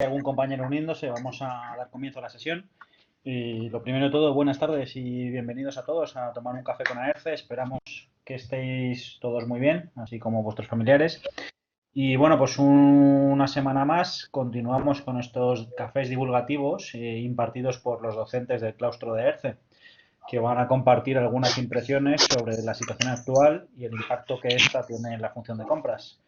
Algún compañero uniéndose, vamos a dar comienzo a la sesión. Y lo primero de todo, buenas tardes y bienvenidos a todos a tomar un café con Aerce. Esperamos que estéis todos muy bien, así como vuestros familiares. Y bueno, pues una semana más continuamos con estos cafés divulgativos impartidos por los docentes del claustro de Aerce, que van a compartir algunas impresiones sobre la situación actual y el impacto que ésta tiene en la función de compras.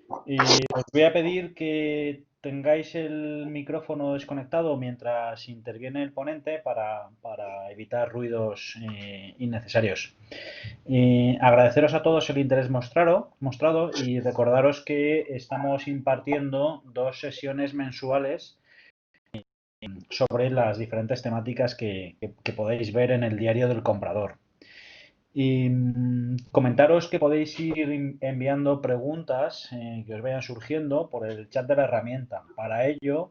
Os voy a pedir que tengáis el micrófono desconectado mientras interviene el ponente para evitar ruidos innecesarios. Agradeceros a todos el interés mostrado y recordaros que estamos impartiendo 2 sesiones mensuales sobre las diferentes temáticas que podéis ver en el diario del comprador. Y comentaros que podéis ir enviando preguntas que os vayan surgiendo por el chat de la herramienta. Para ello,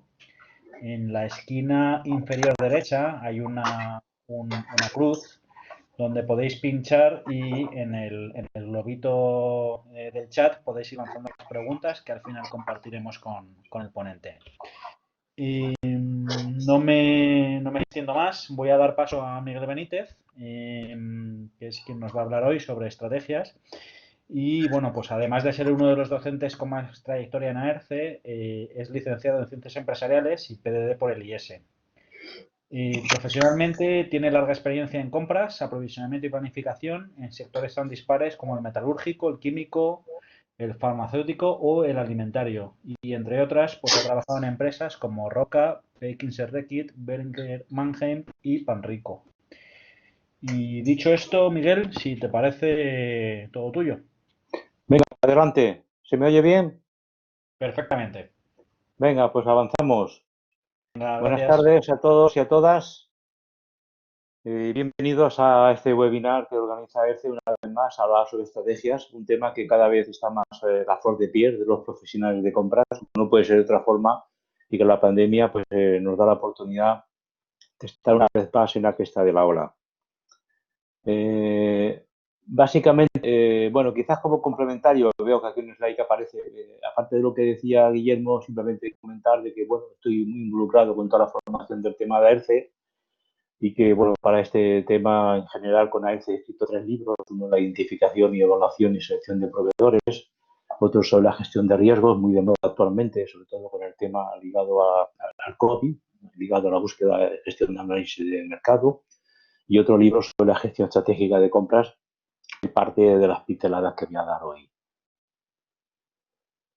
en la esquina inferior derecha hay una cruz donde podéis pinchar y en el globito del chat podéis ir lanzando las preguntas que al final compartiremos con el ponente. Y no me extiendo más, voy a dar paso a Miguel Benítez, que es quien nos va a hablar hoy sobre estrategias. Y bueno, pues además de ser uno de los docentes con más trayectoria en AERCE, es licenciado en Ciencias Empresariales y PDD por el IES. Profesionalmente tiene larga experiencia en compras, aprovisionamiento y planificación en sectores tan dispares como el metalúrgico, el químico, el farmacéutico o el alimentario. Y entre otras, pues ha trabajado en empresas como Roca, Beckinser Reckitt, Boehringer Mannheim y Panrico. Y dicho esto, Miguel, si te parece todo tuyo. Venga, adelante. ¿Se me oye bien? Perfectamente. Venga, pues avanzamos. Venga, Buenas gracias. tardes a todos y a todas. Bienvenidos a este webinar que organiza ERCE una vez más a hablar sobre estrategias, un tema que cada vez está más a flor de piel de los profesionales de compras. No puede ser de otra forma y que la pandemia pues, nos da la oportunidad de estar una vez más en la cresta de la ola. Básicamente, bueno, quizás como complementario, veo que aquí en el slide que aparece, aparte de lo que decía Guillermo, simplemente comentar de que, bueno, estoy muy involucrado con toda la formación del tema de AERCE y que, bueno, para este tema en general con AERCE he escrito 3 libros, uno la identificación y evaluación y selección de proveedores, otro sobre la gestión de riesgos, muy de moda actualmente, sobre todo con el tema ligado al COVID, ligado a la búsqueda de gestión de análisis de mercado, y otro libro sobre la gestión estratégica de compras, y parte de las pinceladas que voy a dar hoy.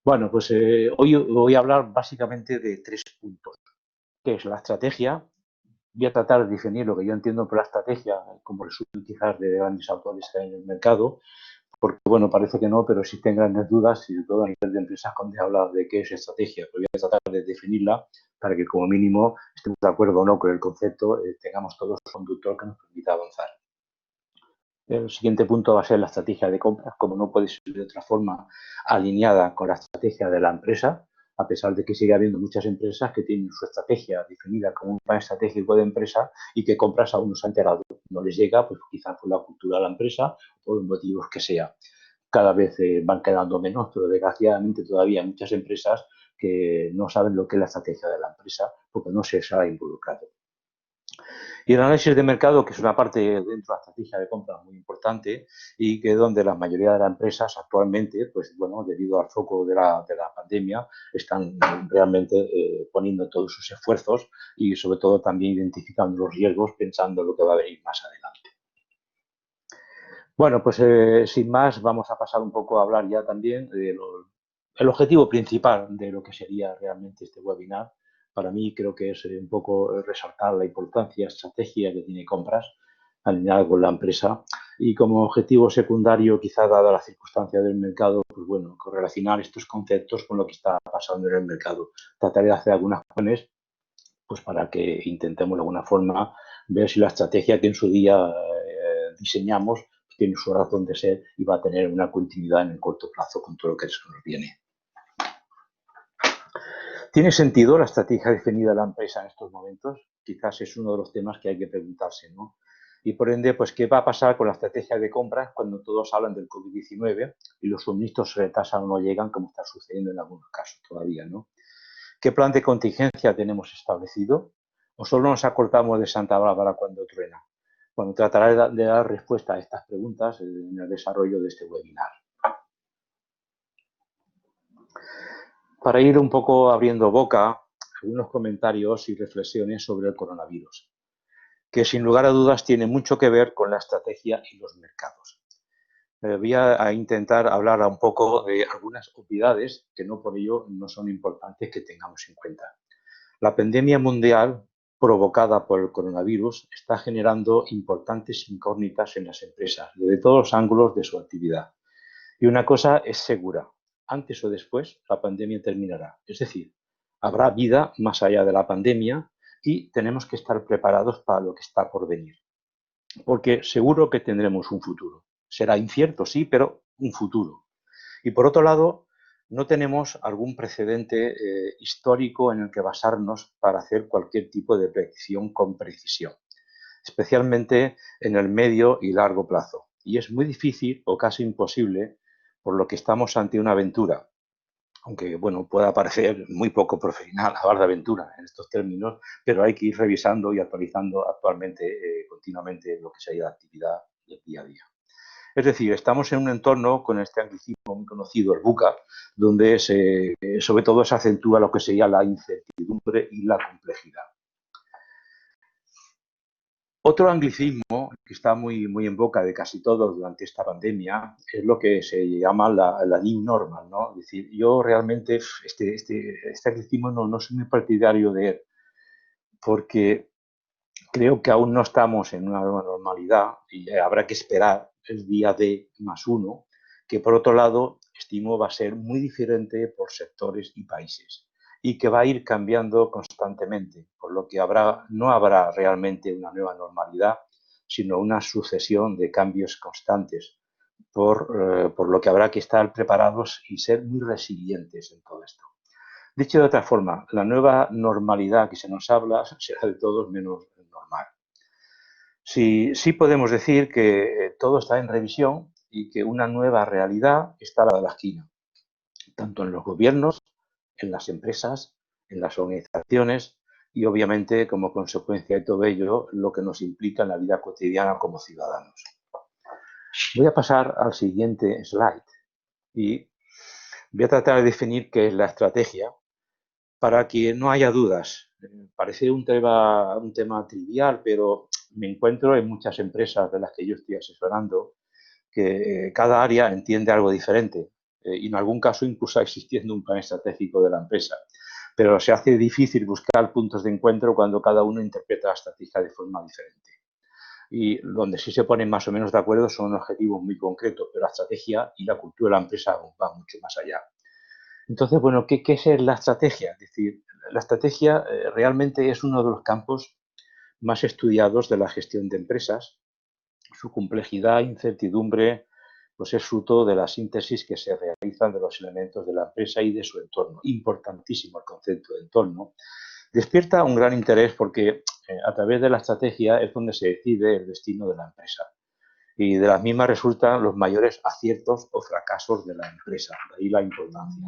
Bueno, pues hoy voy a hablar básicamente de 3 puntos, que es la estrategia. Voy a tratar de definir lo que yo entiendo por la estrategia, como resulta quizás de grandes autores en el mercado, porque, bueno, parece que no, pero existen grandes dudas, y sobre todo a nivel de empresas cuando se habla de qué es estrategia. Pues voy a tratar de definirla para que, como mínimo, estemos de acuerdo o no con el concepto, tengamos todos un conductor que nos permita avanzar. El siguiente punto va a ser la estrategia de compras, como no puede ser de otra forma, alineada con la estrategia de la empresa, a pesar de que sigue habiendo muchas empresas que tienen su estrategia definida como un plan estratégico de empresa y que compras aún no se ha enterado. No les llega, pues quizás por la cultura de la empresa o por los motivos que sea. Cada vez van quedando menos, pero desgraciadamente todavía hay muchas empresas que no saben lo que es la estrategia de la empresa porque no se les ha involucrado. Y el análisis de mercado, que es una parte dentro de la estrategia de compra muy importante y que donde la mayoría de las empresas actualmente, pues bueno, debido al foco de la pandemia, están realmente poniendo todos sus esfuerzos y sobre todo también identificando los riesgos pensando en lo que va a venir más adelante. Bueno, pues sin más vamos a pasar un poco a hablar ya también del objetivo principal de lo que sería realmente este webinar. Para mí creo que es un poco resaltar la importancia estratégica que tiene compras alineada con la empresa y como objetivo secundario, quizá dada la circunstancia del mercado, pues bueno, correlacionar estos conceptos con lo que está pasando en el mercado. Trataré de hacer algunas acciones pues para que intentemos de alguna forma ver si la estrategia que en su día diseñamos tiene su razón de ser y va a tener una continuidad en el corto plazo con todo lo que se nos viene. ¿Tiene sentido la estrategia definida de la empresa en estos momentos? Quizás es uno de los temas que hay que preguntarse, ¿no? Y por ende, pues, ¿qué va a pasar con la estrategia de compras cuando todos hablan del COVID-19 y los suministros se retrasan o no llegan, como está sucediendo en algunos casos todavía, ¿no? ¿Qué plan de contingencia tenemos establecido? ¿O solo nos acordamos de Santa Bárbara cuando truena? Bueno, trataré de dar respuesta a estas preguntas en el desarrollo de este webinar. Para ir un poco abriendo boca, algunos comentarios y reflexiones sobre el coronavirus, que sin lugar a dudas tiene mucho que ver con la estrategia y los mercados. Voy a intentar hablar un poco de algunas obviedades que no por ello no son importantes que tengamos en cuenta. La pandemia mundial provocada por el coronavirus está generando importantes incógnitas en las empresas, desde todos los ángulos de su actividad. Y una cosa es segura, antes o después la pandemia terminará. Es decir, habrá vida más allá de la pandemia y tenemos que estar preparados para lo que está por venir. Porque seguro que tendremos un futuro. Será incierto, sí, pero un futuro. Y por otro lado, no tenemos algún precedente histórico en el que basarnos para hacer cualquier tipo de predicción con precisión, especialmente en el medio y largo plazo. Y es muy difícil o casi imposible, por lo que estamos ante una aventura, aunque bueno, pueda parecer muy poco profesional hablar de aventura en estos términos, pero hay que ir revisando y actualizando actualmente continuamente lo que sería la actividad del día a día. Es decir, estamos en un entorno con este anglicismo muy conocido, el VUCA, donde sobre todo se acentúa lo que sería la incertidumbre y la complejidad. Otro anglicismo que está muy en boca de casi todos durante esta pandemia es lo que se llama la new normal, ¿no? Es decir, yo realmente este anglicismo no soy muy partidario de él, porque creo que aún no estamos en una nueva normalidad y habrá que esperar el día D+1, que por otro lado estimo va a ser muy diferente por sectores y países y que va a ir cambiando constantemente, por lo que no habrá realmente una nueva normalidad, sino una sucesión de cambios constantes, por lo que habrá que estar preparados y ser muy resilientes en todo esto. Dicho de otra forma, la nueva normalidad que se nos habla será de todos menos normal. Sí podemos decir que todo está en revisión y que una nueva realidad está a la de la esquina, tanto en los gobiernos, en las empresas, en las organizaciones y obviamente como consecuencia de todo ello lo que nos implica en la vida cotidiana como ciudadanos. Voy a pasar al siguiente slide y voy a tratar de definir qué es la estrategia para que no haya dudas. Parece un tema trivial, pero me encuentro en muchas empresas de las que yo estoy asesorando que cada área entiende algo diferente y en algún caso incluso existiendo un plan estratégico de la empresa. Pero se hace difícil buscar puntos de encuentro cuando cada uno interpreta la estrategia de forma diferente. Y donde sí se ponen más o menos de acuerdo son objetivos muy concretos, pero la estrategia y la cultura de la empresa va mucho más allá. Entonces, bueno, ¿qué es la estrategia? Es decir, la estrategia realmente es uno de los campos más estudiados de la gestión de empresas. Su complejidad, incertidumbre, pues es fruto de la síntesis que se realizan de los elementos de la empresa y de su entorno. Importantísimo el concepto de entorno. Despierta un gran interés porque a través de la estrategia es donde se decide el destino de la empresa. Y de las mismas resultan los mayores aciertos o fracasos de la empresa. De ahí la importancia.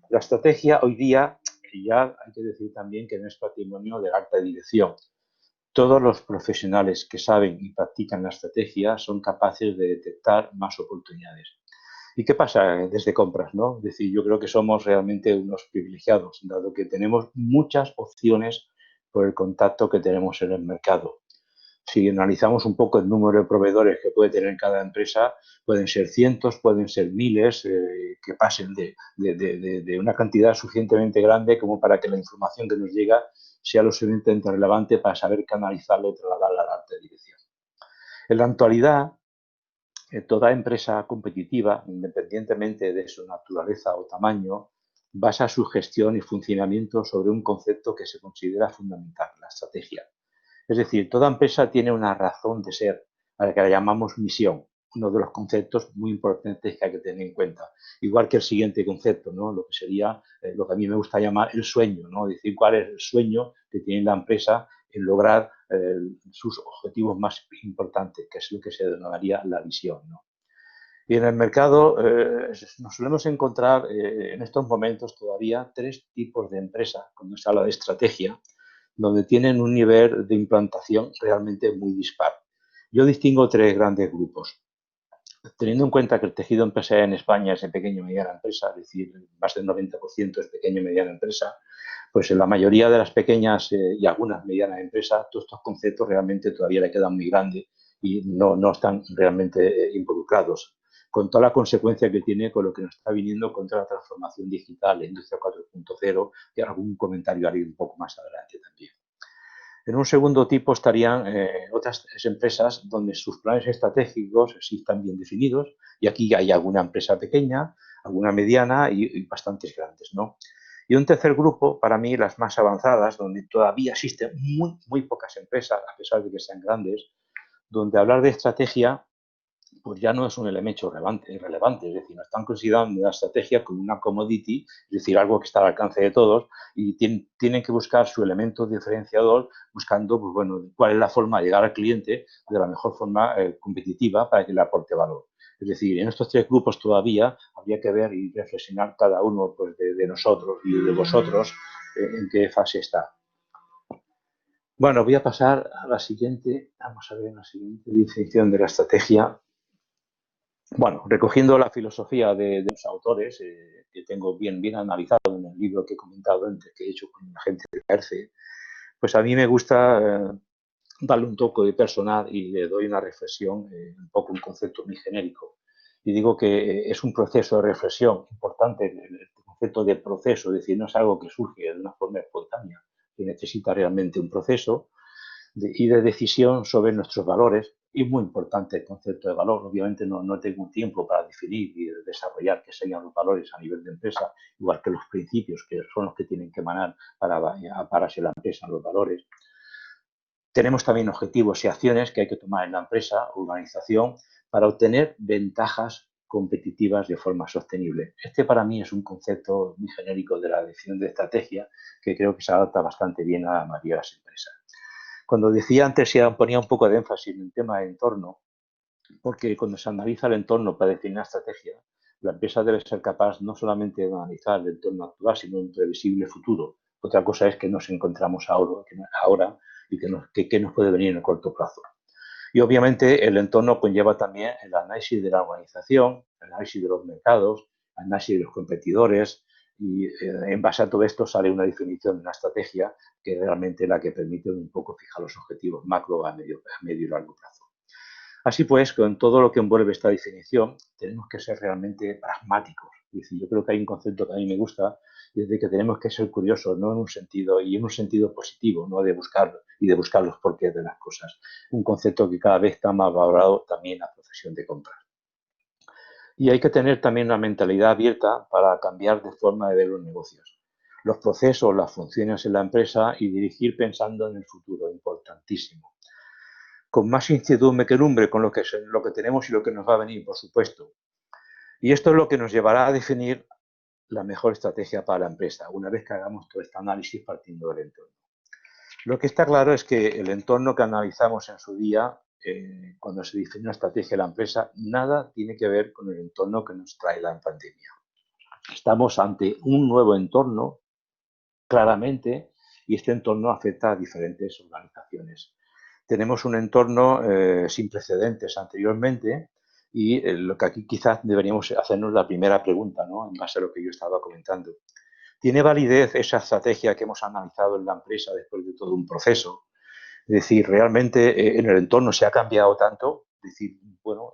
La estrategia hoy día, ya hay que decir también que no es patrimonio de la alta dirección. Todos los profesionales que saben y practican la estrategia son capaces de detectar más oportunidades. ¿Y qué pasa desde compras, no? Es decir, yo creo que somos realmente unos privilegiados, dado que tenemos muchas opciones por el contacto que tenemos en el mercado. Si analizamos un poco el número de proveedores que puede tener cada empresa, pueden ser cientos, pueden ser miles, que pasen de una cantidad suficientemente grande como para que la información que nos llega sea lo suficientemente relevante para saber canalizarla y trasladarla a la alta dirección. En la actualidad, toda empresa competitiva, independientemente de su naturaleza o tamaño, basa su gestión y funcionamiento sobre un concepto que se considera fundamental, la estrategia. Es decir, toda empresa tiene una razón de ser, a la que la llamamos misión, uno de los conceptos muy importantes que hay que tener en cuenta. Igual que el siguiente concepto, ¿no? Lo que sería lo que a mí me gusta llamar el sueño, ¿no? Es decir, cuál es el sueño que tiene la empresa en lograr sus objetivos más importantes, que es lo que se denominaría la visión, ¿no? Y en el mercado nos solemos encontrar en estos momentos todavía tres tipos de empresas, cuando se habla de estrategia, donde tienen un nivel de implantación realmente muy dispar. Yo distingo tres grandes grupos. Teniendo en cuenta que el tejido empresarial en España es de pequeña y mediana empresa, es decir, más del 90% es pequeña y mediana empresa, pues en la mayoría de las pequeñas y algunas medianas empresas, todos estos conceptos realmente todavía le quedan muy grandes y no están realmente involucrados, con toda la consecuencia que tiene con lo que nos está viniendo contra la transformación digital, la industria 4.0, y algún comentario haré un poco más adelante también. En un segundo tipo estarían otras empresas donde sus planes estratégicos sí están bien definidos y aquí hay alguna empresa pequeña, alguna mediana y bastantes grandes, ¿no? Y un tercer grupo, para mí, las más avanzadas, donde todavía existen muy pocas empresas, a pesar de que sean grandes, donde hablar de estrategia pues ya no es un elemento irrelevante, es decir, no están considerando la estrategia como una commodity, es decir, algo que está al alcance de todos y tienen que buscar su elemento diferenciador buscando, pues bueno, cuál es la forma de llegar al cliente de la mejor forma competitiva para que le aporte valor. Es decir, en estos tres grupos todavía habría que ver y reflexionar cada uno pues, de nosotros y de vosotros en qué fase está. Bueno, voy a pasar a la siguiente, vamos a ver la siguiente definición de la estrategia. Bueno, recogiendo la filosofía de los autores, que tengo bien analizado en el libro que he comentado antes, que he hecho con la gente de ERCE, pues a mí me gusta darle un toque de personal y le doy una reflexión, un poco un concepto muy genérico. Y digo que es un proceso de reflexión importante, el concepto de proceso, es decir, no es algo que surge de una forma espontánea, que necesita realmente un proceso y de decisión sobre nuestros valores. Y muy importante el concepto de valor. Obviamente no tengo tiempo para definir y desarrollar qué serían los valores a nivel de empresa, igual que los principios, que son los que tienen que emanar para si la empresa los valores. Tenemos también objetivos y acciones que hay que tomar en la empresa o organización para obtener ventajas competitivas de forma sostenible. Este para mí es un concepto muy genérico de la definición de estrategia que creo que se adapta bastante bien a la mayoría de las empresas. Cuando decía antes, se ponía un poco de énfasis en el tema de entorno, porque cuando se analiza el entorno para definir una estrategia, la empresa debe ser capaz no solamente de analizar el entorno actual, sino un previsible futuro. Otra cosa es que nos encontramos ahora y que nos puede venir en el corto plazo. Y obviamente el entorno conlleva también el análisis de la organización, el análisis de los mercados, el análisis de los competidores, y en base a todo esto sale una definición de una estrategia que es realmente la que permite un poco fijar los objetivos macro a medio y largo plazo. Así pues, con todo lo que envuelve esta definición, tenemos que ser realmente pragmáticos. Es decir, yo creo que hay un concepto que a mí me gusta, y es de que tenemos que ser curiosos, no en un sentido, y en un sentido positivo, no de buscar los porqués de las cosas. Un concepto que cada vez está más valorado también en la profesión de compras. Y hay que tener también una mentalidad abierta para cambiar de forma de ver los negocios, los procesos, las funciones en la empresa y dirigir pensando en el futuro, importantísimo. Con más incertidumbre que lumbre con lo que tenemos y lo que nos va a venir, por supuesto. Y esto es lo que nos llevará a definir la mejor estrategia para la empresa, una vez que hagamos todo este análisis partiendo del entorno. Lo que está claro es que el entorno que analizamos en su día, cuando se define una estrategia de la empresa, nada tiene que ver con el entorno que nos trae la pandemia. Estamos ante un nuevo entorno, claramente, y este entorno afecta a diferentes organizaciones. Tenemos un entorno sin precedentes anteriormente y lo que aquí quizás deberíamos hacernos la primera pregunta, ¿no? En base a lo que yo estaba comentando. ¿Tiene validez esa estrategia que hemos analizado en la empresa después de todo un proceso? Es decir, realmente en el entorno se ha cambiado tanto, es decir, bueno,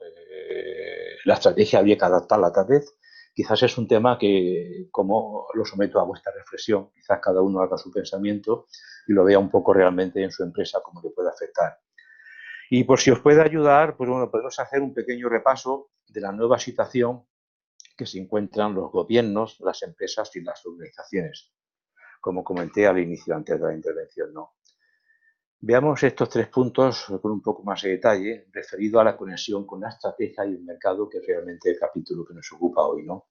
la estrategia había que adaptarla tal vez. Quizás es un tema que, como lo someto a vuestra reflexión, quizás cada uno haga su pensamiento y lo vea un poco realmente en su empresa cómo le puede afectar. Y por si os puede ayudar, pues bueno, podemos hacer un pequeño repaso de la nueva situación que se encuentran los gobiernos, las empresas y las organizaciones, como comenté al inicio antes de la intervención, ¿no? Veamos estos tres puntos con un poco más de detalle, referido a la conexión con la estrategia y el mercado, que es realmente el capítulo que nos ocupa hoy, ¿no?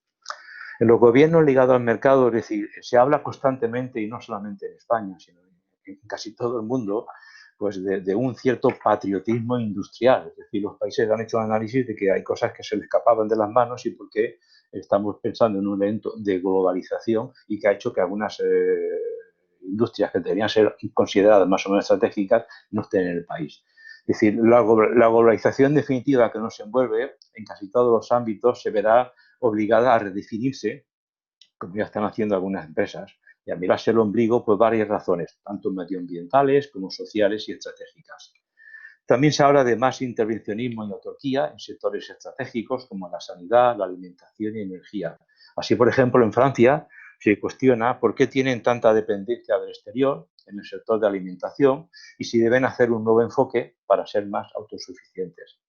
En los gobiernos ligados al mercado, es decir, se habla constantemente, y no solamente en España, sino en casi todo el mundo, pues de un cierto patriotismo industrial. Es decir, los países han hecho un análisis de que hay cosas que se les escapaban de las manos y por qué estamos pensando en un evento de globalización y que ha hecho que algunas industrias que deberían ser consideradas más o menos estratégicas no estén en el país. Es decir, la globalización definitiva que nos envuelve en casi todos los ámbitos se verá obligada a redefinirse, como ya están haciendo algunas empresas, y a mirarse el ombligo por varias razones, tanto medioambientales como sociales y estratégicas. También se habla de más intervencionismo y autarquía en sectores estratégicos como la sanidad, la alimentación y energía. Así, por ejemplo, en Francia se cuestiona por qué tienen tanta dependencia del exterior en el sector de alimentación y si deben hacer un nuevo enfoque para ser más autosuficientes.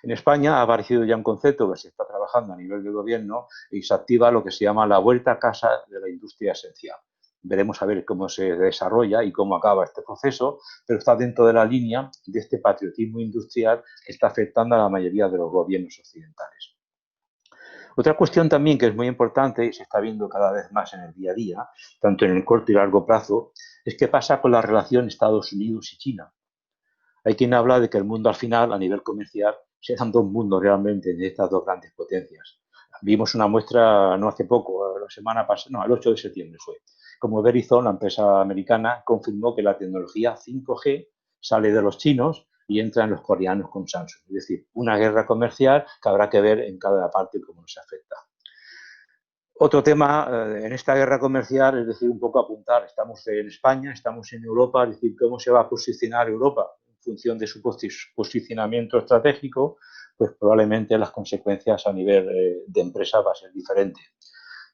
En España ha aparecido ya un concepto que se está trabajando a nivel de gobierno y se activa lo que se llama la vuelta a casa de la industria esencial. Veremos a ver cómo se desarrolla y cómo acaba este proceso, pero está dentro de la línea de este patriotismo industrial que está afectando a la mayoría de los gobiernos occidentales. Otra cuestión también que es muy importante y se está viendo cada vez más en el día a día, tanto en el corto y largo plazo, es qué pasa con la relación Estados Unidos y China. Hay quien habla de que el mundo al final, a nivel comercial, serán dos mundos realmente de estas dos grandes potencias. Vimos una muestra no hace poco, la semana pasada, no, el 8 de septiembre fue, como Verizon, la empresa americana, confirmó que la tecnología 5G sale de los chinos y entra en los coreanos con Samsung. Es decir, una guerra comercial que habrá que ver en cada parte cómo nos afecta. Otro tema en esta guerra comercial es decir, un poco apuntar, estamos en España, estamos en Europa, es decir, cómo se va a posicionar Europa en función de su posicionamiento estratégico, pues probablemente las consecuencias a nivel de empresa va a ser diferente.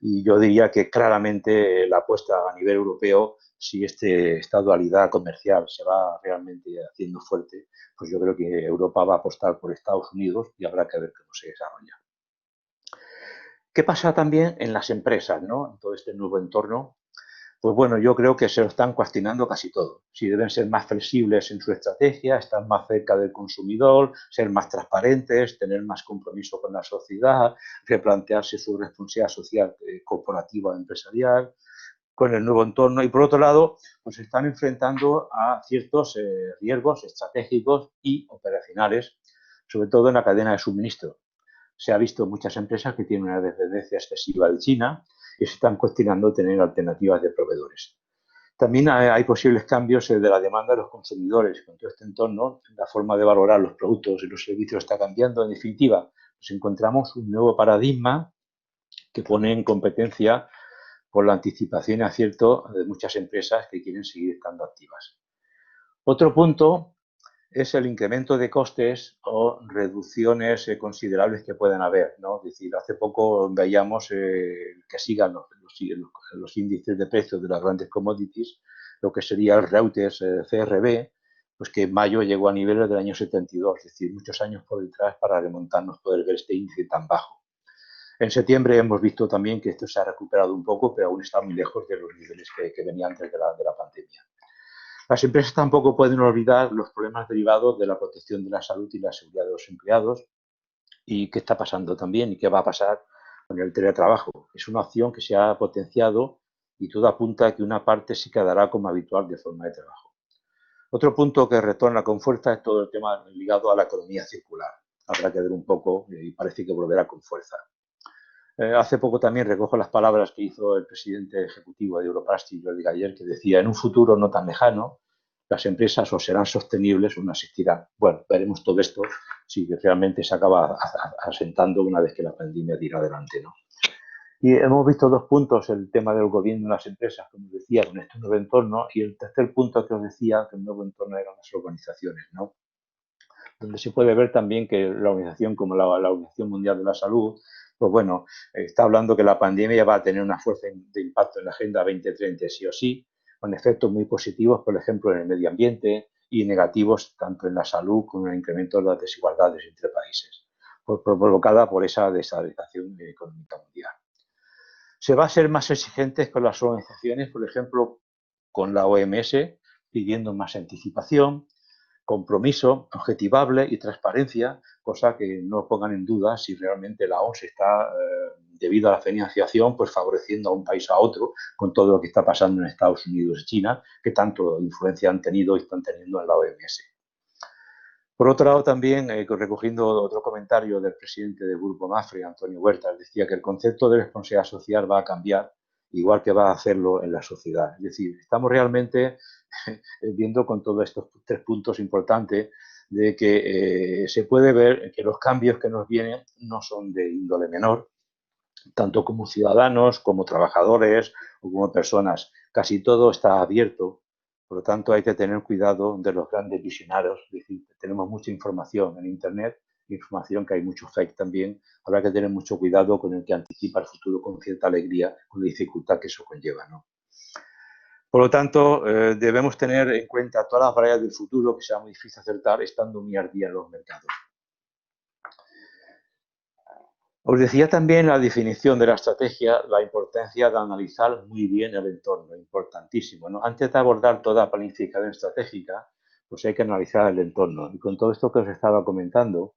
Y yo diría que claramente la apuesta a nivel europeo, si esta dualidad comercial se va realmente haciendo fuerte, pues yo creo que Europa va a apostar por Estados Unidos y habrá que ver cómo se desarrolla. ¿Qué pasa también en las empresas, ¿no? En todo este nuevo entorno? Pues bueno, yo creo que se lo están cuestionando casi todo. Si deben ser más flexibles en su estrategia, estar más cerca del consumidor, ser más transparentes, tener más compromiso con la sociedad, replantearse su responsabilidad social, corporativa, empresarial, con el nuevo entorno. Y por otro lado, pues se están enfrentando a ciertos riesgos estratégicos y operacionales, sobre todo en la cadena de suministro. Se ha visto muchas empresas que tienen una dependencia excesiva de China y se están cuestionando tener alternativas de proveedores. También hay posibles cambios de la demanda de los consumidores. Con todo este entorno, la forma de valorar los productos y los servicios está cambiando. En definitiva, nos encontramos un nuevo paradigma que pone en competencia por la anticipación y acierto de muchas empresas que quieren seguir estando activas. Otro punto es el incremento de costes o reducciones considerables que pueden haber, ¿no? Es decir, hace poco veíamos que sigan los índices de precios de las grandes commodities, lo que sería el Reuters CRB, pues que en mayo llegó a niveles del año 72, es decir, muchos años por detrás para remontarnos poder ver este índice tan bajo. En septiembre hemos visto también que esto se ha recuperado un poco, pero aún está muy lejos de los niveles que venían antes de la pandemia. Las empresas tampoco pueden olvidar los problemas derivados de la protección de la salud y la seguridad de los empleados y qué está pasando también y qué va a pasar con el teletrabajo. Es una opción que se ha potenciado y todo apunta a que una parte se quedará como habitual de forma de trabajo. Otro punto que retorna con fuerza es todo el tema ligado a la economía circular. Habrá que ver un poco y parece que volverá con fuerza. Hace poco también recojo las palabras que hizo el presidente ejecutivo de Europlastic, Jordi Galler, que decía, en un futuro no tan lejano, las empresas o serán sostenibles o no existirán. Bueno, veremos todo esto si realmente se acaba asentando una vez que la pandemia tira adelante, ¿no? Y hemos visto dos puntos, el tema del gobierno de las empresas, como decía, con este nuevo entorno, y el tercer punto que os decía, que el nuevo entorno eran las organizaciones, ¿no? Donde se puede ver también que la organización como la Organización Mundial de la Salud, pues bueno, está hablando que la pandemia va a tener una fuerza de impacto en la Agenda 2030 sí o sí, con efectos muy positivos, por ejemplo, en el medio ambiente y negativos tanto en la salud como en el incremento de las desigualdades entre países, provocada por esa desestabilización económica mundial. Se va a ser más exigentes con las organizaciones, por ejemplo, con la OMS, pidiendo más anticipación, compromiso, objetivable y transparencia, cosa que no pongan en duda si realmente la OMS está debido a la financiación, pues favoreciendo a un país a otro con todo lo que está pasando en Estados Unidos y China, que tanto influencia han tenido y están teniendo en la OMS. Por otro lado, también, recogiendo otro comentario del presidente del Grupo Mafre, Antonio Huertas, decía que el concepto de responsabilidad social va a cambiar, igual que va a hacerlo en la sociedad. Es decir, estamos realmente viendo con todos estos 3 puntos importantes de que se puede ver que los cambios que nos vienen no son de índole menor, tanto como ciudadanos, como trabajadores o como personas. Casi todo está abierto, por lo tanto hay que tener cuidado de los grandes visionarios. Es decir, tenemos mucha información en Internet, información que hay mucho fake también. Habrá que tener mucho cuidado con el que anticipa el futuro con cierta alegría, con la dificultad que eso conlleva, ¿no? Por lo tanto, debemos tener en cuenta todas las variables del futuro que sea muy difícil acertar estando muy al día en los mercados. Os decía también la definición de la estrategia, la importancia de analizar muy bien el entorno, importantísimo, ¿no? Antes de abordar toda planificación estratégica, pues hay que analizar el entorno. Y con todo esto que os estaba comentando,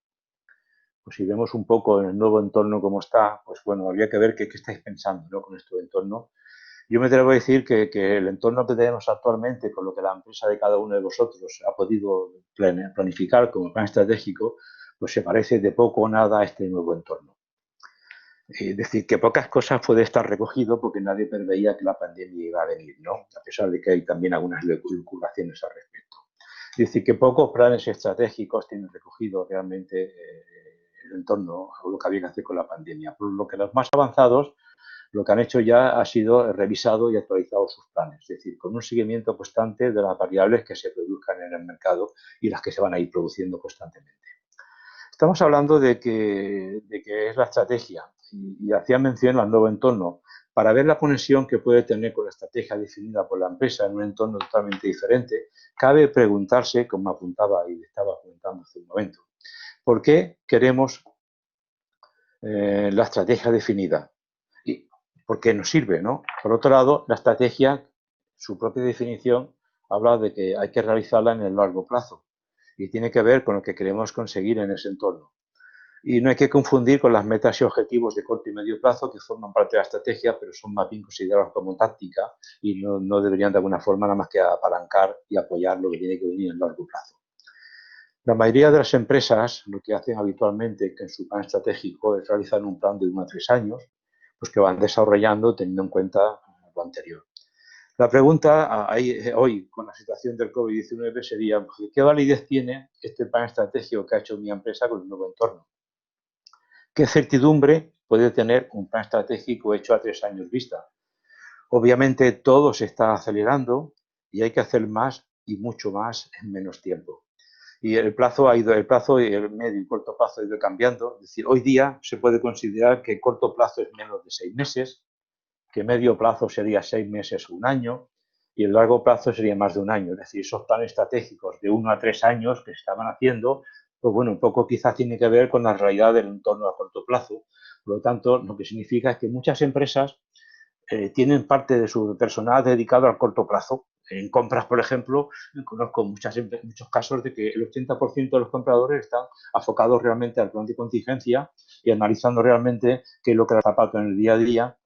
pues si vemos un poco en el nuevo entorno cómo está, pues bueno, habría que ver qué estáis pensando, ¿no?, con este entorno. Yo me atrevo a decir que el entorno que tenemos actualmente, con lo que la empresa de cada uno de vosotros ha podido planificar como plan estratégico, pues se parece de poco o nada a este nuevo entorno. Es decir, que pocas cosas puede estar recogido porque nadie preveía que la pandemia iba a venir, ¿no? A pesar de que hay también algunas elucubraciones al respecto. Es decir, que pocos planes estratégicos tienen recogido realmente el entorno o lo que había que hacer con la pandemia. Por lo que los más avanzados lo que han hecho ya ha sido revisado y actualizado sus planes, es decir, con un seguimiento constante de las variables que se produzcan en el mercado y las que se van a ir produciendo constantemente. Estamos hablando de que es la estrategia y hacía mención al nuevo entorno. Para ver la conexión que puede tener con la estrategia definida por la empresa en un entorno totalmente diferente, cabe preguntarse, como apuntaba y estaba comentando hace un momento, ¿por qué queremos la estrategia definida? ¿Y por qué nos sirve, no? Por otro lado, la estrategia, su propia definición, habla de que hay que realizarla en el largo plazo y tiene que ver con lo que queremos conseguir en ese entorno. Y no hay que confundir con las metas y objetivos de corto y medio plazo que forman parte de la estrategia, pero son más bien considerados como táctica y no deberían de alguna forma nada más que apalancar y apoyar lo que tiene que venir en el largo plazo. La mayoría de las empresas lo que hacen habitualmente que en su plan estratégico es realizar un plan de 1 a 3 años, pues que van desarrollando teniendo en cuenta lo anterior. La pregunta hoy, con la situación del COVID-19, sería ¿qué validez tiene este plan estratégico que ha hecho mi empresa con el nuevo entorno? ¿Qué certidumbre puede tener un plan estratégico hecho a 3 años vista? Obviamente todo se está acelerando y hay que hacer más y mucho más en menos tiempo. Y el plazo y el medio y corto plazo ha ido cambiando. Es decir, hoy día se puede considerar que corto plazo es menos de 6 meses, que medio plazo sería 6 meses o 1 año y el largo plazo sería más de 1 año. Es decir, esos planes estratégicos de 1 a 3 años que se estaban haciendo, pues bueno, un poco quizás tiene que ver con la realidad del entorno a corto plazo. Por lo tanto, lo que significa es que muchas empresas tienen parte de su personal dedicado al corto plazo. En compras, por ejemplo, conozco muchos casos de que el 80% de los compradores están enfocados realmente al plan de contingencia y analizando realmente qué es lo que les zapato en el día a día,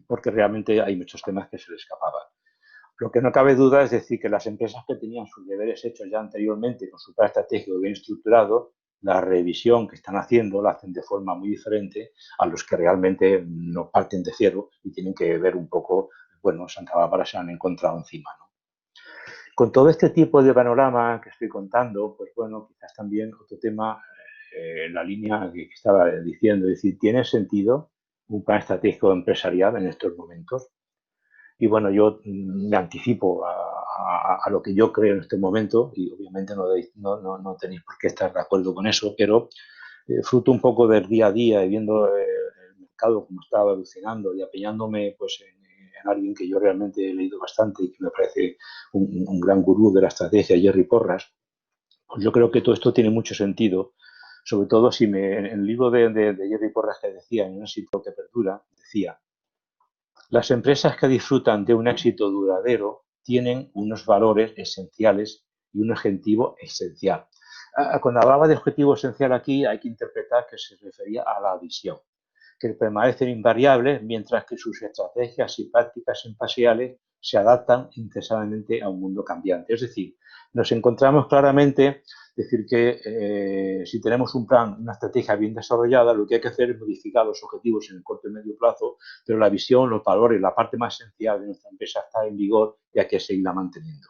porque realmente hay muchos temas que se les escapaban. Lo que no cabe duda es decir que las empresas que tenían sus deberes hechos ya anteriormente con su plan estratégico bien estructurado, la revisión que están haciendo la hacen de forma muy diferente a los que realmente no parten de cero y tienen que ver un poco, bueno, Santa Bárbara se han encontrado encima, ¿no? Con todo este tipo de panorama que estoy contando, pues bueno, quizás también otro tema en la línea que estaba diciendo, es decir, ¿tiene sentido un plan estratégico empresarial en estos momentos? Y bueno, yo me anticipo a lo que yo creo en este momento y obviamente no tenéis por qué estar de acuerdo con eso, pero fruto un poco del día a día y viendo el mercado como estaba evolucionando y apoyándome pues, en alguien que yo realmente he leído bastante y que me parece un gran gurú de la estrategia, Jerry Porras, pues yo creo que todo esto tiene mucho sentido, sobre todo si en el libro de Jerry Porras que decía, en un éxito que perdura, decía, las empresas que disfrutan de un éxito duradero tienen unos valores esenciales y un objetivo esencial. Cuando hablaba de objetivo esencial aquí hay que interpretar que se refería a la visión, que permanecen invariables, mientras que sus estrategias y prácticas empresariales se adaptan intensamente a un mundo cambiante. Es decir, nos encontramos claramente, decir que si tenemos un plan, una estrategia bien desarrollada, lo que hay que hacer es modificar los objetivos en el corto y medio plazo, pero la visión, los valores, la parte más esencial de nuestra empresa está en vigor y hay que seguirla manteniendo.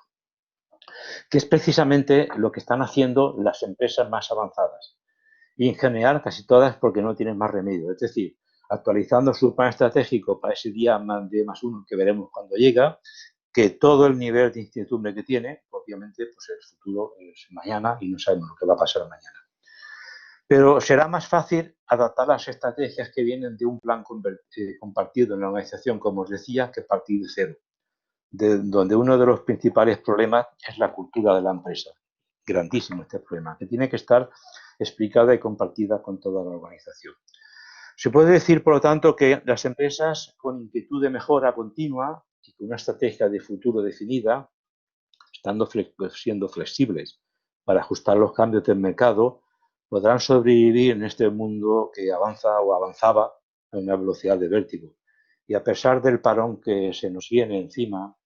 Que es precisamente lo que están haciendo las empresas más avanzadas. Y en general casi todas porque no tienen más remedio. Es decir, actualizando su plan estratégico para ese día de más uno que veremos cuando llega, que todo el nivel de incertidumbre que tiene, obviamente, pues el futuro es mañana y no sabemos lo que va a pasar mañana. Pero será más fácil adaptar las estrategias que vienen de un plan compartido en la organización, como os decía, que partir de cero, donde uno de los principales problemas es la cultura de la empresa. Grandísimo este problema, que tiene que estar explicada y compartida con toda la organización. Se puede decir, por lo tanto, que las empresas con inquietud de mejora continua y con una estrategia de futuro definida, siendo flexibles para ajustar los cambios del mercado, podrán sobrevivir en este mundo que avanza o avanzaba a una velocidad de vértigo. Y a pesar del parón que se nos viene encima,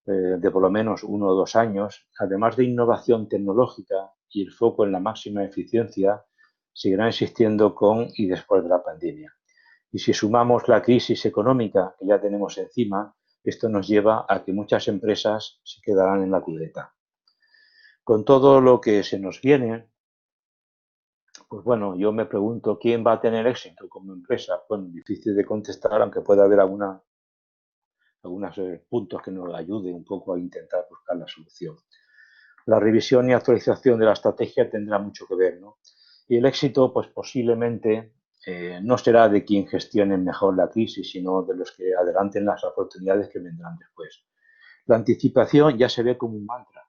de por lo menos 1 o 2 años, además de innovación tecnológica y el foco en la máxima eficiencia, seguirán existiendo con y después de la pandemia. Y si sumamos la crisis económica que ya tenemos encima, esto nos lleva a que muchas empresas se quedarán en la cuneta. Con todo lo que se nos viene, pues bueno, yo me pregunto quién va a tener éxito como empresa. Bueno, difícil de contestar, aunque pueda haber algunos puntos que nos ayuden un poco a intentar buscar la solución. La revisión y actualización de la estrategia tendrá mucho que ver, ¿no? Y el éxito, pues posiblemente no será de quien gestione mejor la crisis, sino de los que adelanten las oportunidades que vendrán después. La anticipación ya se ve como un mantra.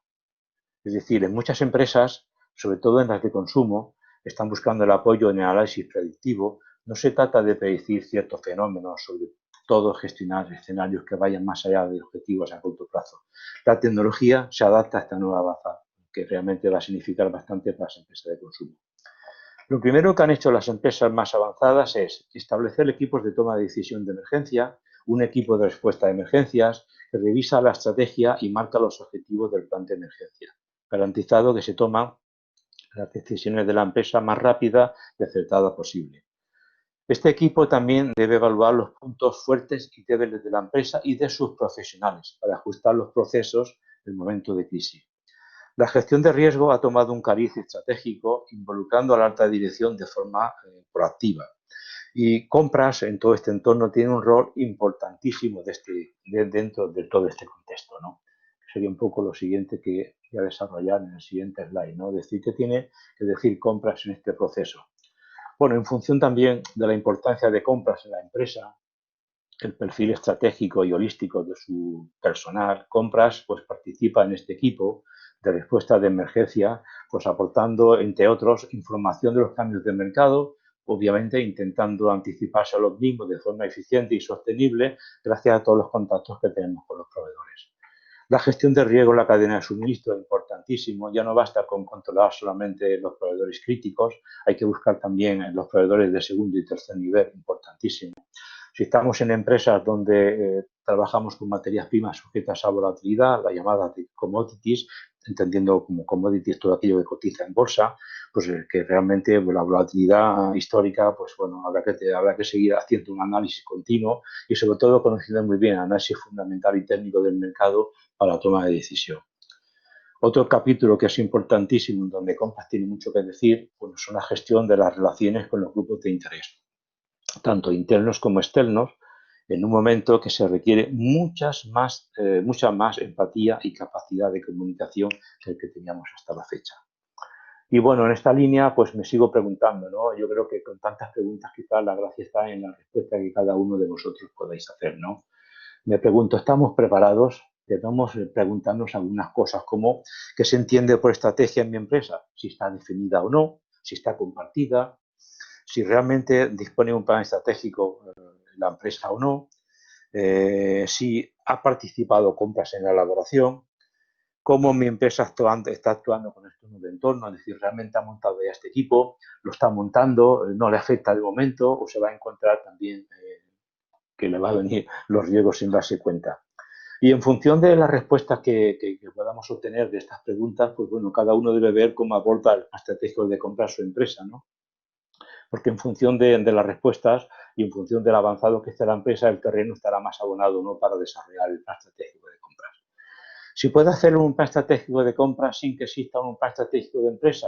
Es decir, en muchas empresas, sobre todo en las de consumo, están buscando el apoyo en el análisis predictivo. No se trata de predecir ciertos fenómenos, sobre todo gestionar escenarios que vayan más allá de objetivos a corto plazo. La tecnología se adapta a esta nueva baza, que realmente va a significar bastante para las empresas de consumo. Lo primero que han hecho las empresas más avanzadas es establecer equipos de toma de decisión de emergencia, un equipo de respuesta a emergencias que revisa la estrategia y marca los objetivos del plan de emergencia, garantizado que se toman las decisiones de la empresa más rápida y acertada posible. Este equipo también debe evaluar los puntos fuertes y débiles de la empresa y de sus profesionales para ajustar los procesos en el momento de crisis. La gestión de riesgo ha tomado un cariz estratégico involucrando a la alta dirección de forma proactiva. Y compras en todo este entorno tiene un rol importantísimo dentro de todo este contexto, ¿no? Sería un poco lo siguiente que voy a desarrollar en el siguiente slide, ¿no? Decir que tiene que decir compras en este proceso. Bueno, en función también de la importancia de compras en la empresa, el perfil estratégico y holístico de su personal, compras, pues participa en este equipo de respuesta de emergencia, pues aportando, entre otros, información de los cambios de mercado, obviamente intentando anticiparse a los mismos de forma eficiente y sostenible gracias a todos los contactos que tenemos con los proveedores. La gestión de riesgo en la cadena de suministro es importantísimo. Ya no basta con controlar solamente los proveedores críticos, hay que buscar también en los proveedores de segundo y tercer nivel, importantísimo. Si estamos en empresas donde trabajamos con materias primas sujetas a volatilidad, la llamada de commodities, entendiendo como commodities todo aquello que cotiza en bolsa, pues que realmente la volatilidad histórica, pues bueno, habrá que seguir haciendo un análisis continuo y sobre todo conociendo muy bien el análisis fundamental y técnico del mercado para la toma de decisión. Otro capítulo que es importantísimo, donde compras tiene mucho que decir, pues son la gestión de las relaciones con los grupos de interés, tanto internos como externos, en un momento que se requiere mucha más empatía y capacidad de comunicación que el que teníamos hasta la fecha. Y bueno, en esta línea pues me sigo preguntando, ¿no? Yo creo que con tantas preguntas quizás la gracia está en la respuesta que cada uno de vosotros podáis hacer, ¿no? Me pregunto, ¿estamos preparados? Debemos preguntarnos algunas cosas como ¿qué se entiende por estrategia en mi empresa? Si está definida o no, si está compartida, si realmente dispone de un plan estratégico la empresa o no, si ha participado compras en la elaboración, cómo mi empresa está actuando con este nuevo entorno, es decir, realmente ha montado ya este equipo, lo está montando, no le afecta de momento o se va a encontrar también que le va a venir los riesgos sin darse cuenta. Y en función de las respuestas que podamos obtener de estas preguntas, pues bueno, cada uno debe ver cómo aborda el plan estratégico de compra a su empresa, ¿no? Porque en función de las respuestas y en función del avanzado que esté la empresa, el terreno estará más abonado, ¿no?, para desarrollar el plan estratégico de compras. ¿Si puede hacer un plan estratégico de compras sin que exista un plan estratégico de empresa?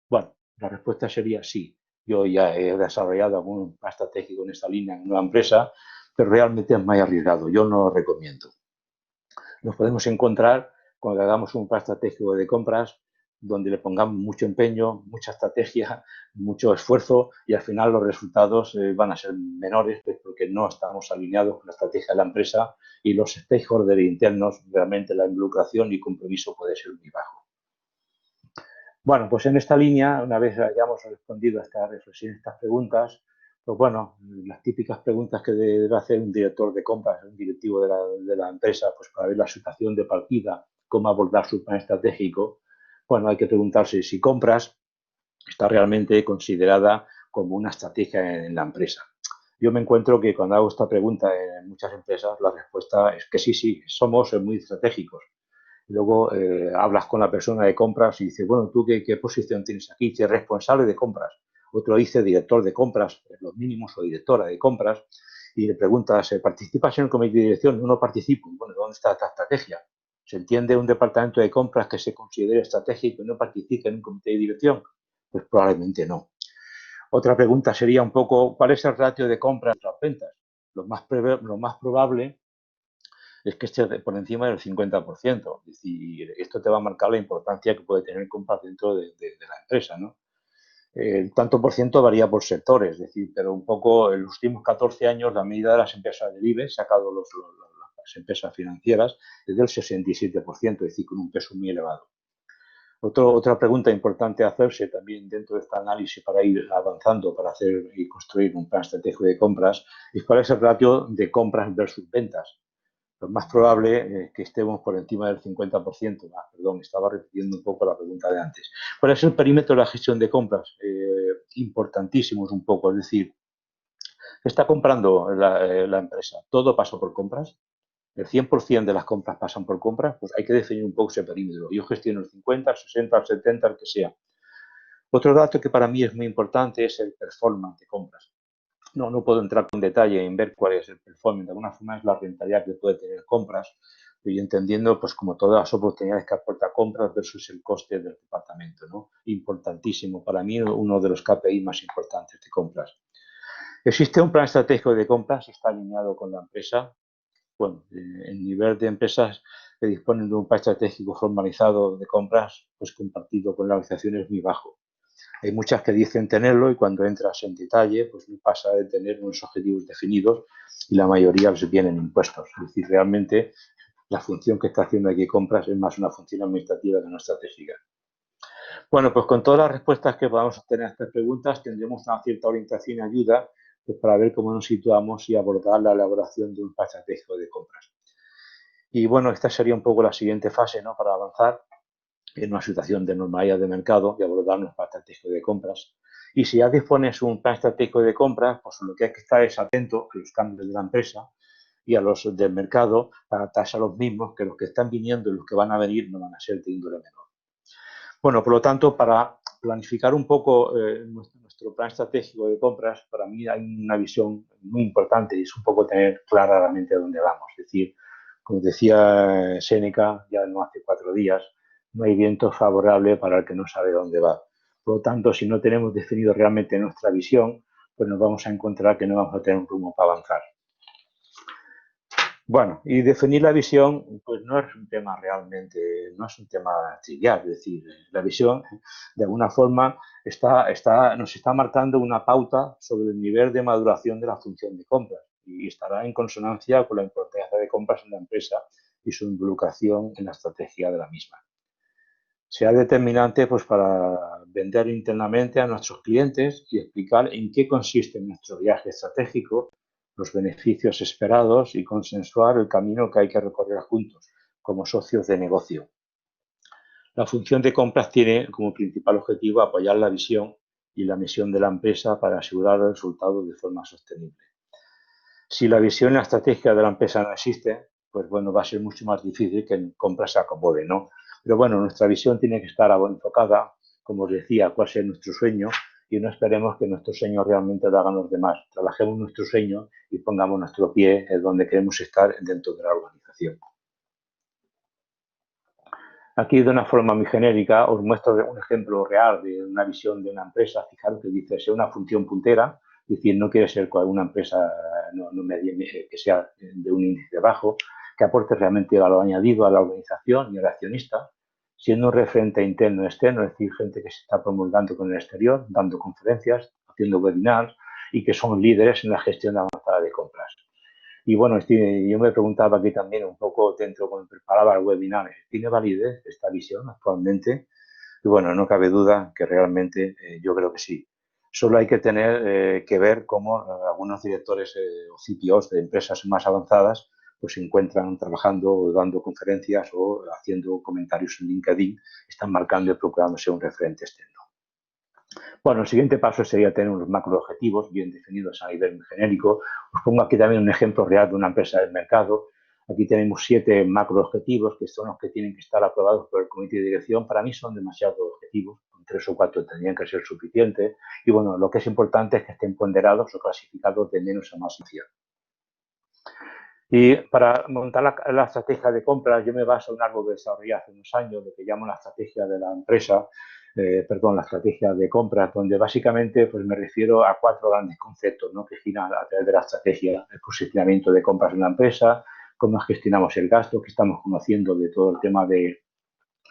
Bueno, la respuesta sería sí. Yo ya he desarrollado algún plan estratégico en esta línea en una empresa, pero realmente es muy arriesgado. Yo no lo recomiendo. Nos podemos encontrar cuando hagamos un plan estratégico de compras donde le pongamos mucho empeño, mucha estrategia, mucho esfuerzo y al final los resultados van a ser menores porque no estamos alineados con la estrategia de la empresa y los stakeholders internos, realmente la involucración y compromiso puede ser muy bajo. Bueno, pues en esta línea, una vez hayamos respondido a esta reflexión, estas preguntas, pues bueno, las típicas preguntas que debe hacer un director de compras, un directivo de la empresa, pues para ver la situación de partida, cómo abordar su plan estratégico, bueno, hay que preguntarse si compras está realmente considerada como una estrategia en la empresa. Yo me encuentro que cuando hago esta pregunta en muchas empresas, la respuesta es que sí, somos muy estratégicos. Luego hablas con la persona de compras y dices, bueno, ¿tú qué posición tienes aquí? Dice responsable de compras. Otro dice director de compras, los mínimos, o directora de compras. Y le preguntas, ¿participas en el comité de dirección? No participo. Bueno, ¿dónde está esta estrategia? ¿Se entiende un departamento de compras que se considere estratégico y no participe en un comité de dirección? Pues probablemente no. Otra pregunta sería un poco, ¿cuál es el ratio de compras de las ventas? Lo más probable es que esté por encima del 50%. Es decir, esto te va a marcar la importancia que puede tener compras dentro de la empresa, ¿no? El tanto por ciento varía por sectores, es decir, pero un poco en los últimos 14 años la medida de las empresas del IBEX, sacado las empresas financieras, es del 67%, es decir, con un peso muy elevado. Otra pregunta importante a hacerse también dentro de este análisis para ir avanzando, para hacer y construir un plan estratégico de compras, es cuál es el ratio de compras versus ventas. Lo más probable es que estemos por encima del 50%. Perdón, estaba repitiendo un poco la pregunta de antes. ¿Cuál es el perímetro de la gestión de compras? Importantísimo es un poco, es decir, ¿qué está comprando la empresa? ¿Todo pasa por compras? ¿El 100% de las compras pasan por compras? Pues hay que definir un poco ese perímetro. Yo gestiono el 50, el 60, el 70, el que sea. Otro dato que para mí es muy importante es el performance de compras. No puedo entrar con detalle en ver cuál es el performance. De alguna forma es la rentabilidad que puede tener compras y entendiendo, pues como todas las oportunidades que aporta compras versus el coste del departamento, ¿no? Importantísimo. Para mí, uno de los KPI más importantes de compras. ¿Existe un plan estratégico de compras? ¿Está alineado con la empresa? Bueno, el nivel de empresas que disponen de un plan estratégico formalizado de compras, pues compartido con la organización es muy bajo. Hay muchas que dicen tenerlo y cuando entras en detalle, pues no pasa de tener unos objetivos definidos y la mayoría los vienen impuestos. Es decir, realmente la función que está haciendo aquí compras es más una función administrativa que no estratégica. Bueno, pues con todas las respuestas que podamos obtener a estas preguntas tendremos una cierta orientación y ayuda pues, para ver cómo nos situamos y abordar la elaboración de un plan estratégico de compras. Y bueno, esta sería un poco la siguiente fase, ¿no?, para avanzar en una situación de normalidad de mercado y abordar un plan estratégico de compras. Y si ya dispones un plan estratégico de compras, pues lo que hay que estar es atento a los cambios de la empresa y a los del mercado para adaptarse a los mismos, que los que están viniendo y los que van a venir no van a ser de índole menor. Bueno, por lo tanto, para planificar un poco nuestro plan estratégico de compras, para mí hay una visión muy importante y es un poco tener claramente a dónde vamos. Es decir, como decía Séneca ya no hace 4 días, no hay viento favorable para el que no sabe dónde va. Por lo tanto, si no tenemos definido realmente nuestra visión, pues nos vamos a encontrar que no vamos a tener un rumbo para avanzar. Bueno, y definir la visión, pues no es un tema realmente, no es un tema trivial, es decir, la visión de alguna forma nos está marcando una pauta sobre el nivel de maduración de la función de compras y estará en consonancia con la importancia de compras en la empresa y su involucración en la estrategia de la misma. Será determinante pues, para vender internamente a nuestros clientes y explicar en qué consiste nuestro viaje estratégico, los beneficios esperados y consensuar el camino que hay que recorrer juntos como socios de negocio. La función de compras tiene como principal objetivo apoyar la visión y la misión de la empresa para asegurar el resultado de forma sostenible. Si la visión y la estrategia de la empresa no existe, pues bueno, va a ser mucho más difícil que en compras se acomode, ¿no? Pero bueno, nuestra visión tiene que estar enfocada, como os decía, cuál es nuestro sueño y no esperemos que nuestro sueño realmente lo hagan los demás. Trabajemos nuestro sueño y pongamos nuestro pie en donde queremos estar dentro de la organización. Aquí, de una forma muy genérica, os muestro un ejemplo real de una visión de una empresa. Fijaros que dice ser una función puntera, es decir, no quiere ser una empresa que sea de un índice bajo, que aporte realmente valor añadido a la organización y al accionista, siendo un referente interno y externo, es decir, gente que se está promulgando con el exterior, dando conferencias, haciendo webinars y que son líderes en la gestión avanzada de compras. Y bueno, yo me preguntaba aquí también un poco dentro cuando preparaba el webinar, ¿tiene validez esta visión actualmente? Y bueno, no cabe duda que realmente yo creo que sí. Solo hay que tener que ver cómo algunos directores o CTOs de empresas más avanzadas pues se encuentran trabajando o dando conferencias o haciendo comentarios en LinkedIn, están marcando y procurándose un referente externo. Bueno, el siguiente paso sería tener unos macro objetivos bien definidos a nivel genérico. Os pongo aquí también un ejemplo real de una empresa del mercado. Aquí tenemos 7 macro objetivos que son los que tienen que estar aprobados por el comité de dirección. Para mí son demasiados objetivos, con 3 o 4 tendrían que ser suficientes. Y bueno, lo que es importante es que estén ponderados o clasificados de menos a más acción. Y para montar la estrategia de compras, yo me baso en algo que desarrollé hace unos años, lo que llamo la estrategia de la empresa, la estrategia de compras, donde básicamente pues, me refiero a 4 grandes conceptos, ¿no?, que giran a través de la estrategia: el posicionamiento de compras en la empresa, cómo gestionamos el gasto, que estamos conociendo de todo el tema de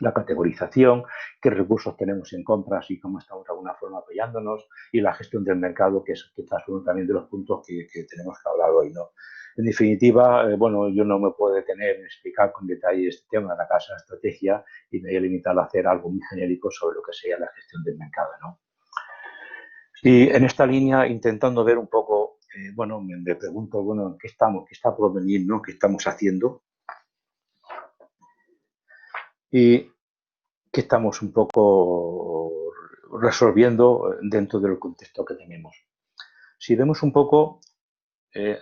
la categorización, qué recursos tenemos en compras y cómo estamos de alguna forma apoyándonos, y la gestión del mercado, que es quizás uno también de los puntos que tenemos que hablar hoy, ¿no? En definitiva, bueno, yo no me puedo detener en explicar con detalle este tema de la casa de estrategia y me voy a limitar a hacer algo muy genérico sobre lo que sería la gestión del mercado, ¿no? Y en esta línea, intentando ver un poco, bueno, me pregunto, bueno, ¿qué está por venir, ¿no? ¿Qué estamos haciendo? Y qué estamos un poco resolviendo dentro del contexto que tenemos. Si vemos un poco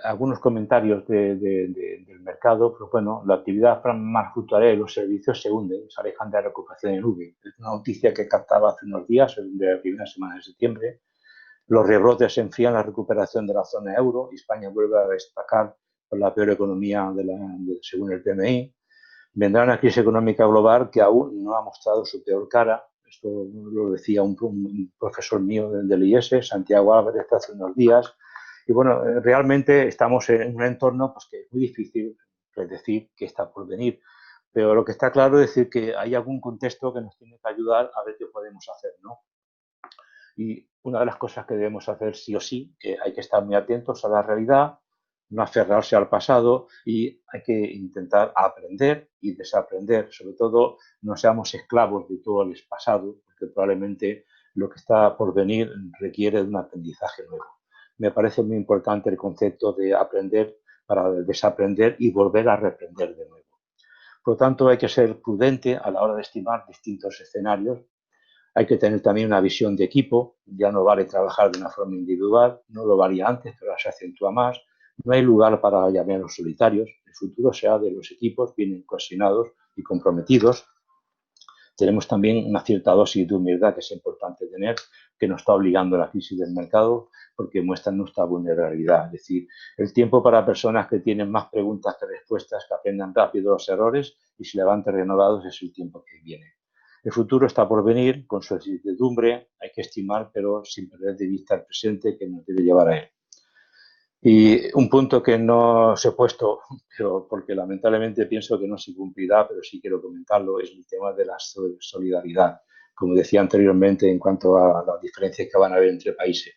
algunos comentarios del mercado, pues bueno, la actividad manufacturera y los servicios se hunden, se alejan de la recuperación en nube. Es una noticia que captaba hace unos días, de la primera semana de septiembre. Los rebrotes enfrían la recuperación de la zona euro. España vuelve a destacar por la peor economía según el PMI. Vendrá una crisis económica global que aún no ha mostrado su peor cara. Esto lo decía un profesor mío del IES, Santiago Álvarez, hace unos días. Y bueno, realmente estamos en un entorno pues, que es muy difícil predecir qué está por venir. Pero lo que está claro es decir que hay algún contexto que nos tiene que ayudar a ver qué podemos hacer, ¿no? Y una de las cosas que debemos hacer sí o sí, que hay que estar muy atentos a la realidad, no aferrarse al pasado y hay que intentar aprender y desaprender. Sobre todo, no seamos esclavos de todo el pasado, porque probablemente lo que está por venir requiere de un aprendizaje nuevo. Me parece muy importante el concepto de aprender para desaprender y volver a reaprender de nuevo. Por lo tanto, hay que ser prudente a la hora de estimar distintos escenarios. Hay que tener también una visión de equipo. Ya no vale trabajar de una forma individual, no lo valía antes, pero ahora se acentúa más. No hay lugar para llamarlos solitarios. El futuro será de los equipos bien coordinados y comprometidos. Tenemos también una cierta dosis de humildad que es importante tener, que nos está obligando la crisis del mercado, porque muestra nuestra vulnerabilidad. Es decir, el tiempo para personas que tienen más preguntas que respuestas, que aprendan rápido los errores y se levanten renovados, es el tiempo que viene. El futuro está por venir, con su incertidumbre, hay que estimar, pero sin perder de vista el presente que nos debe llevar a él. Y un punto que no se he puesto, pero porque lamentablemente pienso que no se cumplirá, pero sí quiero comentarlo, es el tema de la solidaridad. Como decía anteriormente, en cuanto a las diferencias que van a haber entre países.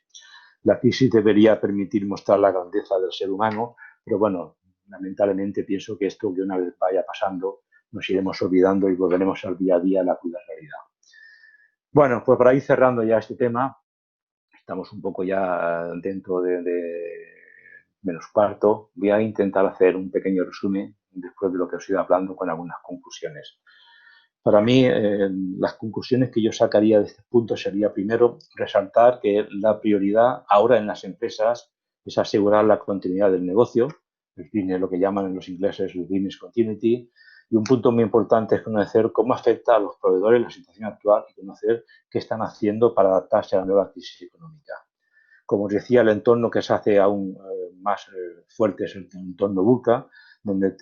La crisis debería permitir mostrar la grandeza del ser humano, pero bueno, lamentablemente pienso que esto, que una vez vaya pasando, nos iremos olvidando y volveremos al día a día a la cruda realidad. Bueno, pues para ir cerrando ya este tema, estamos un poco ya dentro de menos cuarto. Voy a intentar hacer un pequeño resumen después de lo que os he ido hablando con algunas conclusiones. Para mí, las conclusiones que yo sacaría de este punto sería, primero, resaltar que la prioridad ahora en las empresas es asegurar la continuidad del negocio, el business, lo que llaman en los ingleses el business continuity, y un punto muy importante es conocer cómo afecta a los proveedores la situación actual y conocer qué están haciendo para adaptarse a la nueva crisis económica. Como os decía, el entorno que se hace aún más fuerte es el entorno VUCA, donde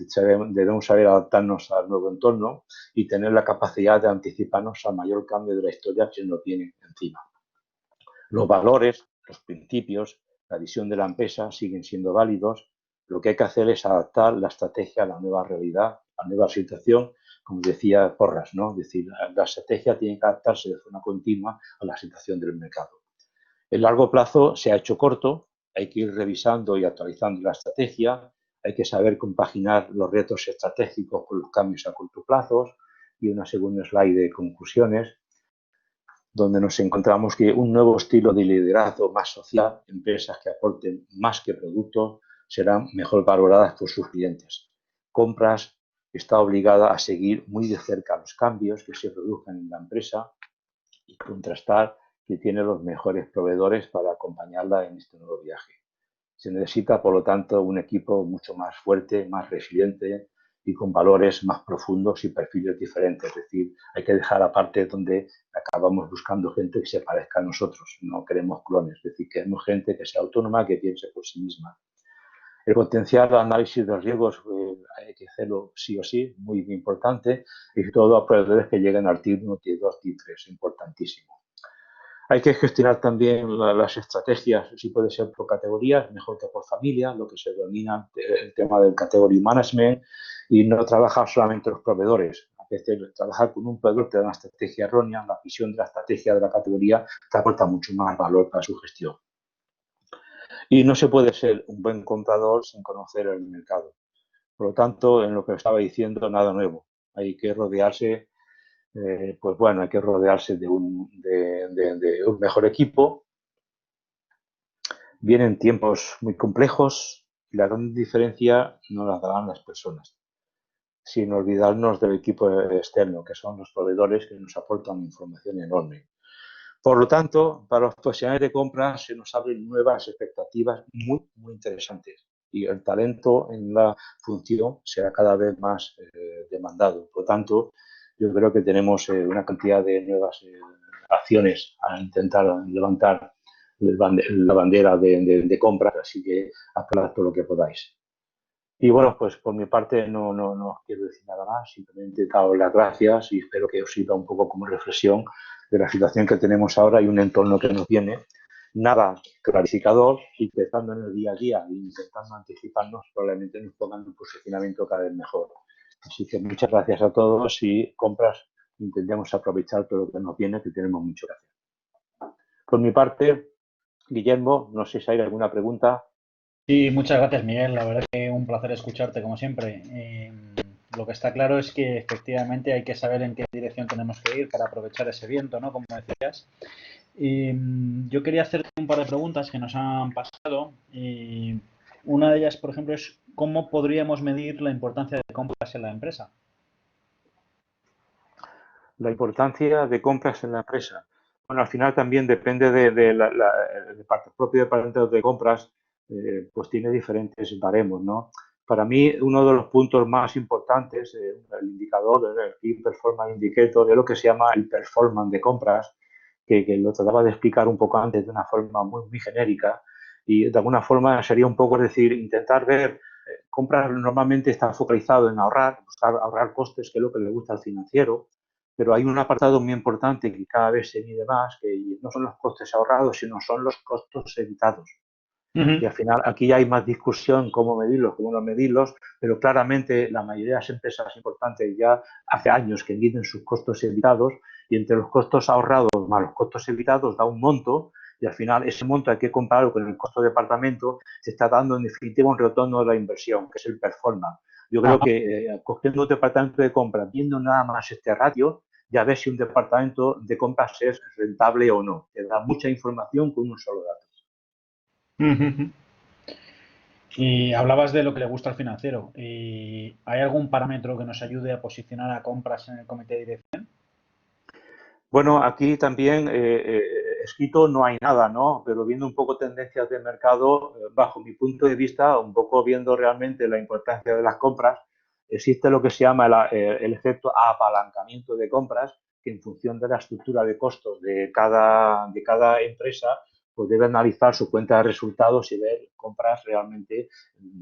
debemos saber adaptarnos al nuevo entorno y tener la capacidad de anticiparnos al mayor cambio de la historia que nos viene encima. Los valores, los principios, la visión de la empresa siguen siendo válidos. Lo que hay que hacer es adaptar la estrategia a la nueva realidad, a la nueva situación, como decía Porras, ¿no? Es decir, la estrategia tiene que adaptarse de forma continua a la situación del mercado. El largo plazo se ha hecho corto, hay que ir revisando y actualizando la estrategia, hay que saber compaginar los retos estratégicos con los cambios a corto plazo y una segunda slide de conclusiones, donde nos encontramos que un nuevo estilo de liderazgo más social, empresas que aporten más que productos, serán mejor valoradas por sus clientes. Compras está obligada a seguir muy de cerca los cambios que se produzcan en la empresa y contrastar que tiene los mejores proveedores para acompañarla en este nuevo viaje. Se necesita, por lo tanto, un equipo mucho más fuerte, más resiliente y con valores más profundos y perfiles diferentes. Es decir, hay que dejar aparte donde acabamos buscando gente que se parezca a nosotros. No queremos clones, es decir, queremos gente que sea autónoma, que piense por sí misma. El potencial análisis de riesgos hay que hacerlo sí o sí, muy importante, y todo a proveedores que lleguen al TIR 1, TIR 2, TIR 3, importantísimo. Hay que gestionar también las estrategias, si puede ser por categorías, mejor que por familia, lo que se denomina el tema del category management, y no trabajar solamente los proveedores. A veces trabajar con un proveedor te da una estrategia errónea, la visión de la estrategia de la categoría te aporta mucho más valor para su gestión. Y no se puede ser un buen comprador sin conocer el mercado. Por lo tanto, en lo que estaba diciendo, nada nuevo. Hay que rodearse pues bueno, hay que rodearse de un mejor equipo. Vienen tiempos muy complejos y la gran diferencia no la darán las personas, sin olvidarnos del equipo externo, que son los proveedores que nos aportan información enorme. Por lo tanto, para los profesionales de compras se nos abren nuevas expectativas muy, muy interesantes y el talento en la función será cada vez más demandado. Por lo tanto, yo creo que tenemos una cantidad de nuevas acciones a intentar levantar la bandera de compras, así que apelad por lo que podáis. Y bueno, pues por mi parte no quiero decir nada más, simplemente daros las gracias y espero que os sirva un poco como reflexión de la situación que tenemos ahora y un entorno que nos viene. Nada clarificador y pensando en el día a día e intentando anticiparnos, probablemente nos pongan un posicionamiento cada vez mejor. Así que muchas gracias a todos y compras, intentemos aprovechar todo lo que nos viene, que tenemos mucho que hacer. Por mi parte, Guillermo, no sé si hay alguna pregunta. Sí, muchas gracias, Miguel. La verdad que un placer escucharte, como siempre. Lo que está claro es que efectivamente hay que saber en qué dirección tenemos que ir para aprovechar ese viento, ¿no? Como decías. Yo quería hacerte un par de preguntas que nos han pasado. Una de ellas, por ejemplo, es ¿cómo podríamos medir la importancia de compras en la empresa? La importancia de compras en la empresa. Bueno, al final también depende del propio departamento de compras, pues tiene diferentes baremos, ¿no? Para mí, uno de los puntos más importantes, el indicador, el Key Performance Indicator, de lo que se llama el performance de compras, que lo trataba de explicar un poco antes de una forma muy, muy genérica, y de alguna forma sería un poco, es decir, intentar ver, compras normalmente está focalizado en ahorrar, buscar ahorrar costes, que es lo que le gusta al financiero, pero hay un apartado muy importante que cada vez se mide más, que no son los costes ahorrados, sino son los costos evitados. Y Ujú. al final aquí hay más discusión cómo medirlos, cómo no medirlos, pero claramente la mayoría de las empresas importantes ya hace años que miden sus costos evitados y entre los costos ahorrados más los costos evitados da un monto y al final ese monto hay que compararlo con el costo de departamento, se está dando en definitiva un retorno de la inversión, que es el performance. Yo creo Ajá. que cogiendo un departamento de compras, viendo nada más este ratio, ya ves si un departamento de compras es rentable o no. Te da mucha información con un solo dato. Ujú. Y hablabas de lo que le gusta al financiero. ¿Y hay algún parámetro que nos ayude a posicionar a compras en el comité de dirección? Bueno, aquí también escrito no hay nada, ¿no? Pero viendo un poco tendencias de mercado, bajo mi punto de vista, un poco viendo realmente la importancia de las compras, existe lo que se llama el efecto apalancamiento de compras, que en función de la estructura de costos de cada empresa, pues debe analizar su cuenta de resultados y ver compras realmente,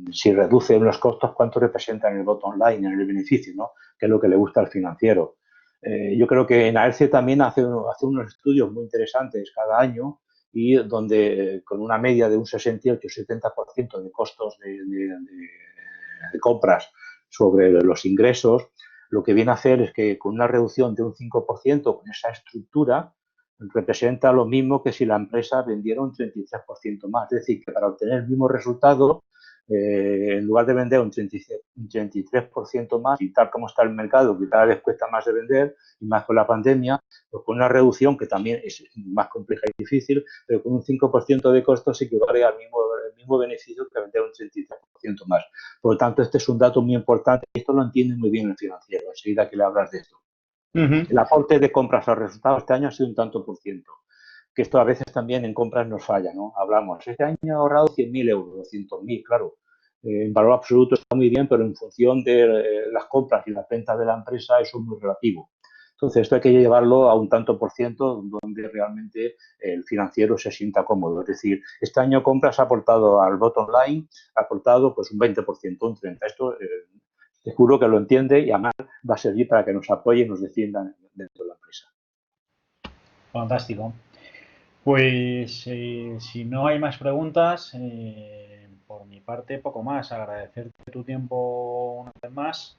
si reducen los costos, cuánto representan en el bottom line, en el beneficio, ¿no? Que es lo que le gusta al financiero. Yo creo que en AERCE también hace unos estudios muy interesantes cada año y donde con una media de un 68-70% de costos de compras sobre los ingresos, lo que viene a hacer es que con una reducción de un 5% con esa estructura representa lo mismo que si la empresa vendiera un 33% más. Es decir, que para obtener el mismo resultado, en lugar de vender un 33% más y tal como está el mercado, que cada vez cuesta más de vender, y más con la pandemia, pues con una reducción que también es más compleja y difícil, pero con un 5% de costos equivale al mismo beneficio que vender un 33% más. Por lo tanto, este es un dato muy importante y esto lo entiende muy bien el financiero, enseguida que le hablas de esto. Ujú. El aporte de compras al resultado este año ha sido un tanto por ciento, que esto a veces también en compras nos falla, ¿no? Hablamos, este año he ahorrado 100.000 euros, 200.000, claro. En valor absoluto está muy bien, pero en función de las compras y las ventas de la empresa eso es muy relativo. Entonces, esto hay que llevarlo a un tanto por ciento donde realmente el financiero se sienta cómodo. Es decir, este año compras ha aportado al bottom line, ha aportado pues un 20%, un 30%. Esto te juro que lo entiende y además va a servir para que nos apoye y nos defiendan dentro de la empresa. Fantástico. Pues si no hay más preguntas, por mi parte poco más. Agradecerte tu tiempo una vez más.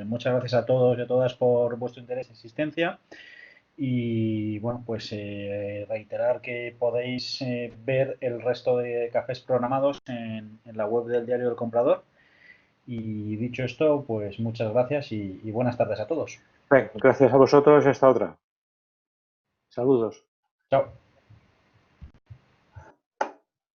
Muchas gracias a todos y a todas por vuestro interés y asistencia. Y bueno, pues reiterar que podéis ver el resto de cafés programados en la web del Diario del Comprador. Y dicho esto, pues muchas gracias y buenas tardes a todos. Gracias a vosotros, esta otra. Saludos. Chao.